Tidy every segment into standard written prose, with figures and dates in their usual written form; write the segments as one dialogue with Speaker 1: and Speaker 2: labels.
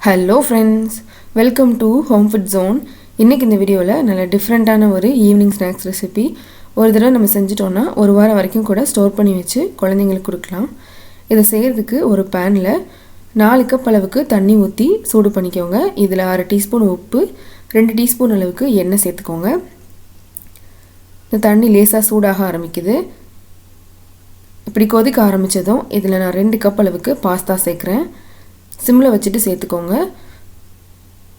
Speaker 1: Hello friends, welcome to home food zone. இன்றைக்கி இந்த வீடியோவில் நல்ல டிஃப்ரெண்ட்டான ஒரு ஈவினிங் ஸ்நாக்ஸ் ரெசிபி. ஒரு தடவை நம்ம செஞ்சிட்டோன்னா ஒரு வாரம் வரைக்கும் கூட ஸ்டோர் பண்ணி வச்சு குழந்தைங்களுக்கு கொடுக்கலாம். இதை செய்கிறதுக்கு ஒரு பேனில் 4 கப் அளவுக்கு தண்ணி ஊற்றி சூடு பண்ணிக்கோங்க. இதில் 1/2 டீஸ்பூன் உப்பு, 2 டீஸ்பூன் அளவுக்கு எண்ணெய் சேர்த்துக்கோங்க. இந்த தண்ணி லேசாக சூடாக ஆரம்பிக்குது. இப்படி கொதிக்க ஆரம்பித்ததும் இதில் நான் 2 கப் அளவுக்கு பாஸ்தா சேர்க்குறேன். சிம்மில் வச்சுட்டு சேர்த்துக்கோங்க.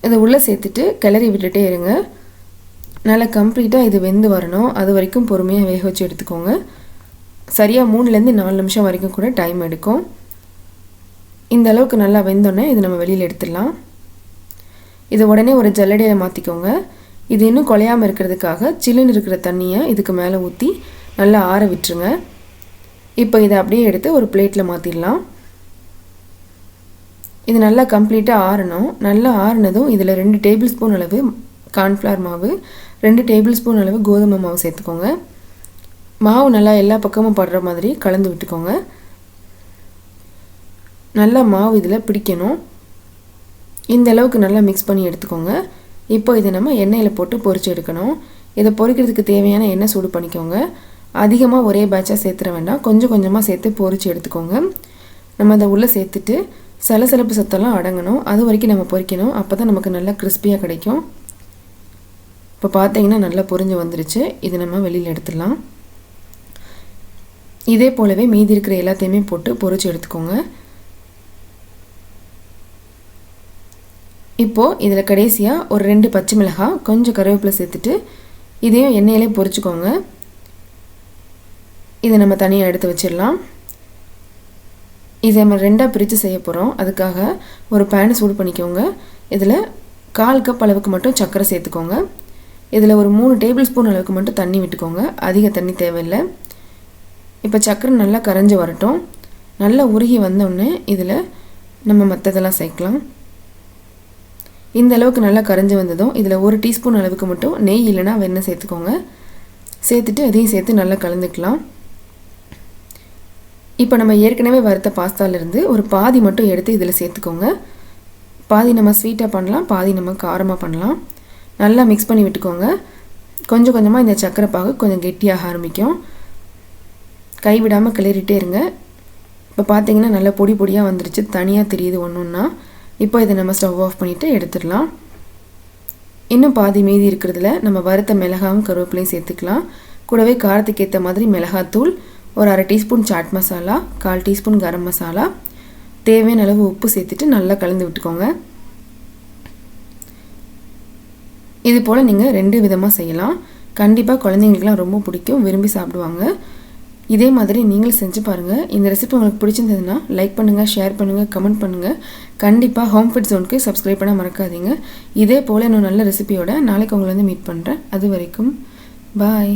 Speaker 1: இதை உள்ளே சேர்த்துட்டு கிளறி விட்டுட்டே இருங்க. நல்லா கம்ப்ளீட்டாக இது வெந்து வரணும். அது வரைக்கும் பொறுமையாக வேக வச்சு எடுத்துக்கோங்க. சரியாக 3லேருந்து 4 நிமிஷம் வரைக்கும் கூட டைம் எடுக்கும். இந்த அளவுக்கு நல்லா வெந்தோடனே இது நம்ம வெளியில் எடுத்துடலாம். இதை உடனே ஒரு ஜல்லடையில் மாற்றிக்கோங்க. இது இன்னும் குலையாமல் இருக்கிறதுக்காக சில்லுன்னு இருக்கிற தண்ணியை இதுக்கு மேலே ஊற்றி நல்லா ஆற விட்டுருங்க. இப்போ இதை அப்படியே எடுத்து ஒரு பிளேட்டில் மாற்றிடலாம். இது நல்லா கம்ப்ளீட்டாக ஆறணும். நல்லா ஆறினதும் இதில் 2 டேபிள் ஸ்பூன் அளவு கார்ன்ஃப்ளவர் மாவு, 2 டேபிள் ஸ்பூன் அளவு கோதுமை மாவு சேர்த்துக்கோங்க. மாவு நல்லா எல்லா பக்கமும் படுற மாதிரி கலந்து விட்டுக்கோங்க. நல்லா மாவு இதில் பிடிக்கணும். இந்த அளவுக்கு நல்லா மிக்ஸ் பண்ணி எடுத்துக்கோங்க. இப்போ இதை நம்ம எண்ணெயில் போட்டு பொரிச்சு எடுக்கணும். இதை பொரிக்கிறதுக்கு தேவையான எண்ணெய் சூடு பண்ணிக்கோங்க. அதிகமாக ஒரே பேட்சாக சேர்த்துற வேண்டாம், கொஞ்சம் கொஞ்சமாக சேர்த்து பொரிச்சு எடுத்துக்கோங்க. நம்ம அதை உள்ளே சேர்த்துட்டு சலசலப்பு சத்தெல்லாம் அடங்கணும். அது வரைக்கும் நம்ம பொரிக்கணும். அப்போ தான் நமக்கு நல்லா கிறிஸ்பியாக கிடைக்கும். இப்போ பார்த்தீங்கன்னா நல்லா பொரிஞ்சு வந்துருச்சு. இது நம்ம வெளியில் எடுத்துடலாம். இதே போலவே மீதி இருக்கிற எல்லாத்தையுமே போட்டு பொரிச்சு எடுத்துக்கோங்க. இப்போது இதில் கடைசியாக ஒரு 2 பச்சை மிளகாய், கொஞ்சம் கருவேப்பிலை சேர்த்துட்டு இதையும் எண்ணெயிலே பொரிச்சுக்கோங்க. இதை நம்ம தனியாக எடுத்து வச்சிடலாம். இதை நம்ம 2ஆக பிரித்து செய்ய போகிறோம். அதுக்காக ஒரு பேனை சூடு பண்ணிக்கோங்க. இதில் 1/4 கப் அளவுக்கு மட்டும் சர்க்கரை சேர்த்துக்கோங்க. இதில் ஒரு 3 டேபிள் ஸ்பூன் அளவுக்கு மட்டும் தண்ணி விட்டுக்கோங்க. அதிக தண்ணி தேவையில்லை. இப்போ சர்க்கரை நல்லா கரைஞ்சி வரட்டும். நல்லா உருகி வந்தோடனே இதில் நம்ம மற்றதெல்லாம் சேர்க்கலாம். இந்த அளவுக்கு நல்லா கரைஞ்சி வந்ததும் இதில் 1 டீஸ்பூன் அளவுக்கு மட்டும் நெய் இல்லைனா வெண்ணெய் சேர்த்துக்கோங்க. சேர்த்துட்டு அதையும் சேர்த்து நல்லா கலந்துக்கலாம். இப்போ நம்ம ஏற்கனவே வறுத்த பாஸ்தாவிலேருந்து ஒரு பாதி மட்டும் எடுத்து இதில் சேர்த்துக்கோங்க. பாதி நம்ம ஸ்வீட்டாக பண்ணலாம், பாதி நம்ம காரமாக பண்ணலாம். நல்லா மிக்ஸ் பண்ணி விட்டுக்கோங்க. கொஞ்சம் கொஞ்சமாக இந்த சர்க்கரை பாகு கொஞ்சம் கெட்டியாக ஆரம்பிக்கும். கைவிடாமல் கிளறிட்டே இருங்க. இப்போ பார்த்தீங்கன்னா நல்லா பொடி பொடியாக வந்துருச்சு, தனியாக தெரியுது ஒன்றுன்னா. இப்போ இதை நம்ம ஸ்டவ் ஆஃப் பண்ணிவிட்டு எடுத்துடலாம். இன்னும் பாதி மீதி இருக்கிறதுல நம்ம வறுத்த மிளகாவும் கருவேப்பிலையும் சேர்த்துக்கலாம். கூடவே காரத்துக்கு ஏற்ற மாதிரி மிளகாத்தூள், ஒரு 1/2 teaspoon chat masala, 1/4 teaspoon garam masala, தேவையான அளவு உப்பு சேர்த்துட்டு நல்லா கலந்து விட்டுக்கோங்க. இது போல் நீங்கள் 2 விதமாக செய்யலாம். கண்டிப்பாக குழந்தைங்களுக்குலாம் ரொம்ப பிடிக்கும், விரும்பி சாப்பிடுவாங்க. இதே மாதிரி நீங்களும் செஞ்சு பாருங்கள். இந்த ரெசிபி உங்களுக்கு பிடிச்சிருந்ததுன்னா லைக் பண்ணுங்கள், ஷேர் பண்ணுங்கள், கமெண்ட் பண்ணுங்கள். கண்டிப்பாக ஹோம் ஃபுட் ஜோனுக்கு சப்ஸ்கிரைப் பண்ண மறக்காதீங்க. இதே போல் இன்னும் நல்ல ரெசிபியோட நாளைக்கு உங்களை வந்து மீட் பண்ணுறேன். அது வரைக்கும் பாய்.